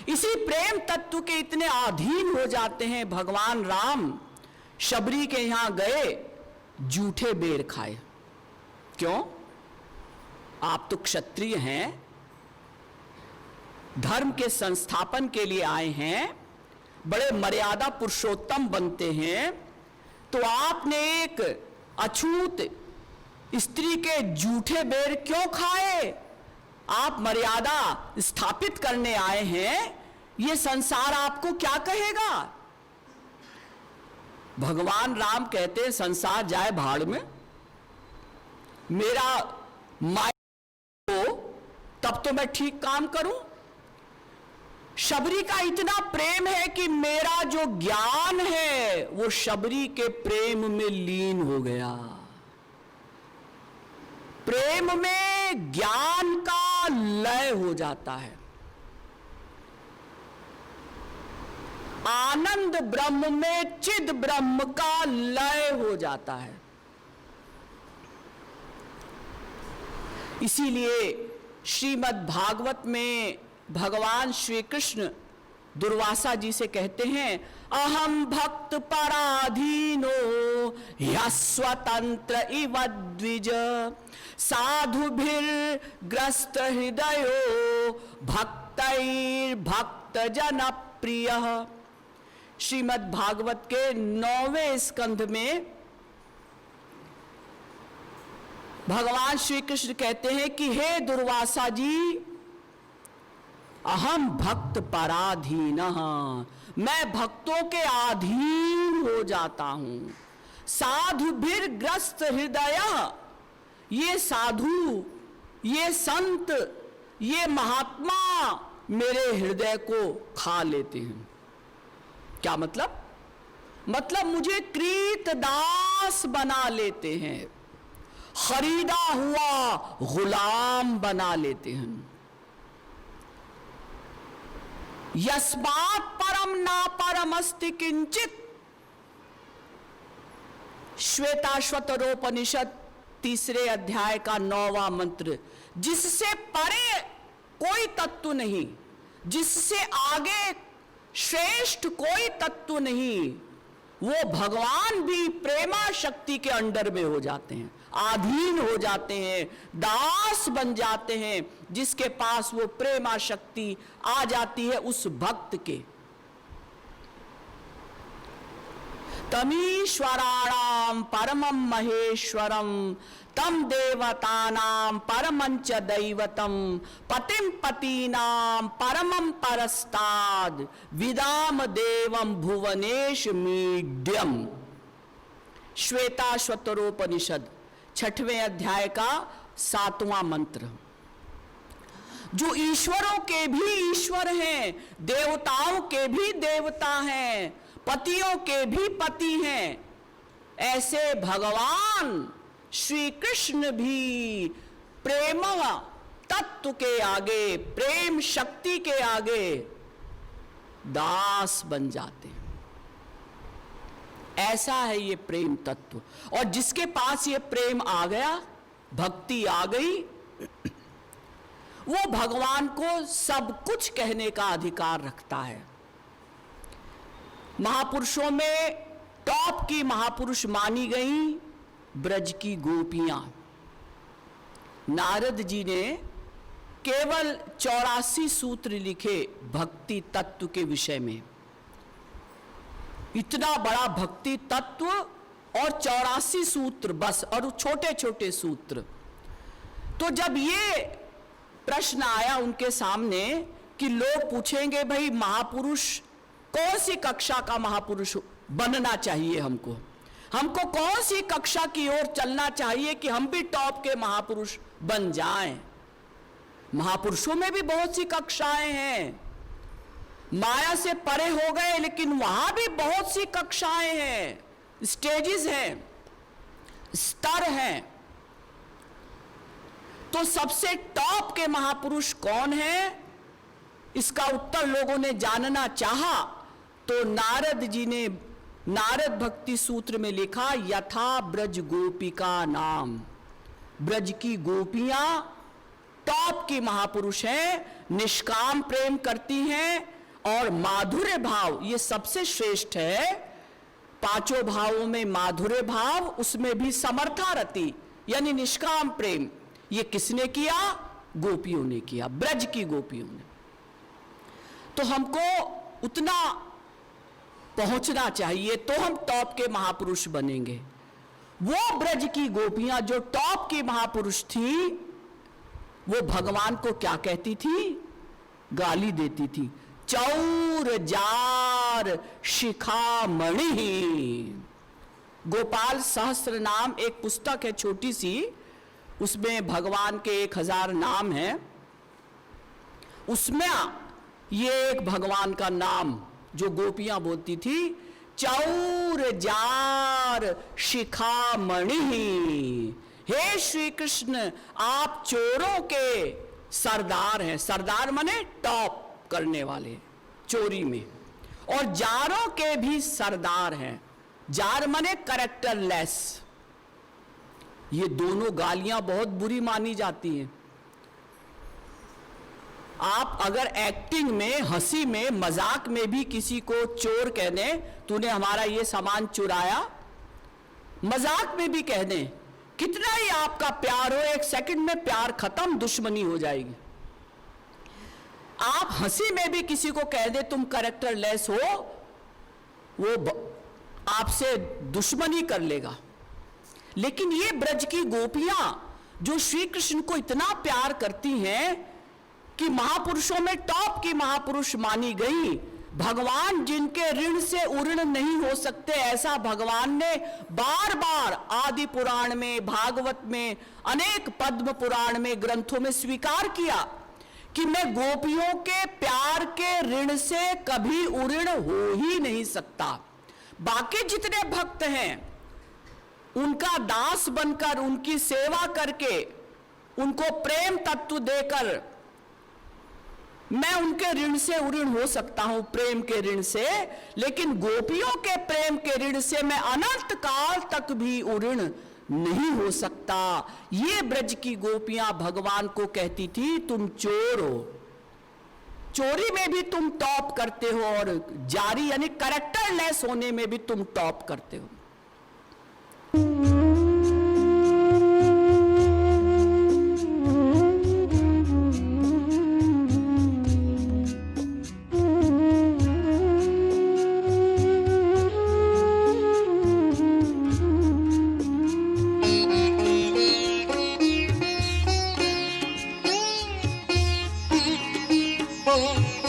इसी प्रेम तत्व के इतने अधीन हो जाते हैं भगवान राम शबरी के यहां गए, जूठे बेर खाए। क्यों? आप तो क्षत्रिय हैं, धर्म के संस्थापन के लिए आए हैं, बड़े मर्यादा पुरुषोत्तम बनते हैं, तो आपने एक अछूत स्त्री के जूठे बेर क्यों खाए? आप मर्यादा स्थापित करने आए हैं, ये संसार आपको क्या कहेगा? भगवान राम कहते हैं संसार जाए भाड़ में, मेरा माया हो तब तो मैं ठीक काम करूं। शबरी का इतना प्रेम है कि मेरा जो ज्ञान है वो शबरी के प्रेम में लीन हो गया। प्रेम में ज्ञान का लय हो जाता है। आनंद ब्रह्म में चिद ब्रह्म का लय हो जाता है। इसीलिए श्रीमद् भागवत में भगवान श्री कृष्ण दुर्वासा जी से कहते हैं, अहम भक्त पराधीनो ह्यस्वतंत्र इव द्विज साधुभिर्ग्रस्त हृदयो भक्तैर्भक्त जन प्रिय। श्रीमद् भागवत के 9वें स्कंध में भगवान श्री कृष्ण कहते हैं कि हे दुर्वासा जी, अहम भक्त पराधीनः, मैं भक्तों के अधीन हो जाता हूं। साधुभिर्ग्रस्त हृदय, ये साधु, ये संत, ये महात्मा मेरे हृदय को खा लेते हैं। क्या मतलब? मतलब मुझे कृतदास बना लेते हैं, खरीदा हुआ गुलाम बना लेते हैं। यस्मात् परम ना परमस्ति किंचित, श्वेताश्वतरोपनिषद 3 अध्याय का 9वां मंत्र। जिससे परे कोई तत्व नहीं, जिससे आगे श्रेष्ठ कोई तत्व नहीं, वो भगवान भी प्रेमा शक्ति के अंडर में हो जाते हैं, अधीन हो जाते हैं, दास बन जाते हैं। जिसके पास वो प्रेमा शक्ति आ जाती है उस भक्त के। तमीश्वराणाम परमं महेश्वरम तम देवतानां परमंच दैवतम पतिं पतीनां परमं परस्ताद विदाम देवं भुवनेश मीड्यम। श्वेताश्वतरोपनिषद 6वें अध्याय का 7वां मंत्र। जो ईश्वरों के भी ईश्वर हैं, देवताओं के भी देवता हैं, पतियों के भी पति हैं, ऐसे भगवान श्री कृष्ण भी प्रेम तत्व के आगे, प्रेम शक्ति के आगे दास बन जाते हैं। ऐसा है ये प्रेम तत्व। और जिसके पास ये प्रेम आ गया, भक्ति आ गई, वो भगवान को सब कुछ कहने का अधिकार रखता है। महापुरुषों में टॉप की महापुरुष मानी गई ब्रज की गोपियां। नारद जी ने केवल 84 सूत्र लिखे भक्ति तत्व के विषय में। इतना बड़ा भक्ति तत्व और 84 सूत्र बस, और छोटे छोटे सूत्र। तो जब ये प्रश्न आया उनके सामने कि लोग पूछेंगे भाई महापुरुष, कौन सी कक्षा का महापुरुष बनना चाहिए हमको, हमको कौन सी कक्षा की ओर चलना चाहिए कि हम भी टॉप के महापुरुष बन जाएं। महापुरुषों में भी बहुत सी कक्षाएं हैं, माया से परे हो गए, लेकिन वहां भी बहुत सी कक्षाएं हैं, स्टेजेस हैं, स्तर हैं। तो सबसे टॉप के महापुरुष कौन है, इसका उत्तर लोगों ने जानना चाहा। तो नारद जी ने नारद भक्ति सूत्र में लिखा, यथा ब्रज गोपिका नाम, ब्रज की गोपियां टॉप की महापुरुष हैं, निष्काम प्रेम करती हैं और माधुर्य भाव ये सबसे श्रेष्ठ है। पांचों भावों में माधुर्य भाव, उसमें भी समर्था रति यानी निष्काम प्रेम, ये किसने किया? गोपियों ने किया, ब्रज की गोपियों ने। तो हमको उतना पहुंचना चाहिए तो हम टॉप के महापुरुष बनेंगे। वो ब्रज की गोपियां जो टॉप की महापुरुष थी, वो भगवान को क्या कहती थी? गाली देती थी। चौर जार शिखामणि। गोपाल सहस्त्र नाम एक पुस्तक है छोटी सी, उसमें भगवान के 1000 नाम हैं। उसमें ये एक भगवान का नाम जो गोपियां बोलती थी, चौर जार शिखामणि। हे श्री कृष्ण, आप चोरों के सरदार हैं। सरदार माने टॉप करने वाले चोरी में, और जारों के भी सरदार हैं। जार माने कैरेक्टरलेस। ये दोनों गालियां बहुत बुरी मानी जाती हैं। आप अगर एक्टिंग में, हंसी में, मजाक में भी किसी को चोर कह दें, तूने हमारा ये सामान चुराया, मजाक में भी कह दें, कितना ही आपका प्यार हो, 1 सेकंड में प्यार खत्म, दुश्मनी हो जाएगी। आप हंसी में भी किसी को कह दे तुम कैरेक्टरलेस हो, वो आपसे दुश्मनी कर लेगा। लेकिन ये ब्रज की गोपियां जो श्री कृष्ण को इतना प्यार करती हैं कि महापुरुषों में टॉप की महापुरुष मानी गई, भगवान जिनके ऋण से उऋण नहीं हो सकते, ऐसा भगवान ने बार बार आदि पुराण में, भागवत में, अनेक पद्म पुराण में, ग्रंथों में स्वीकार किया कि मैं गोपियों के प्यार के ऋण से कभी उऋण हो ही नहीं सकता। बाकी जितने भक्त हैं उनका दास बनकर, उनकी सेवा करके, उनको प्रेम तत्व देकर मैं उनके ऋण से उऋण हो सकता हूं, प्रेम के ऋण से। लेकिन गोपियों के प्रेम के ऋण से मैं अनंत काल तक भी उऋण नहीं हो सकता। ये ब्रज की गोपियां भगवान को कहती थी तुम चोर हो, चोरी में भी तुम टॉप करते हो, और जारी यानी कैरेक्टरलेस होने में भी तुम टॉप करते हो। Oh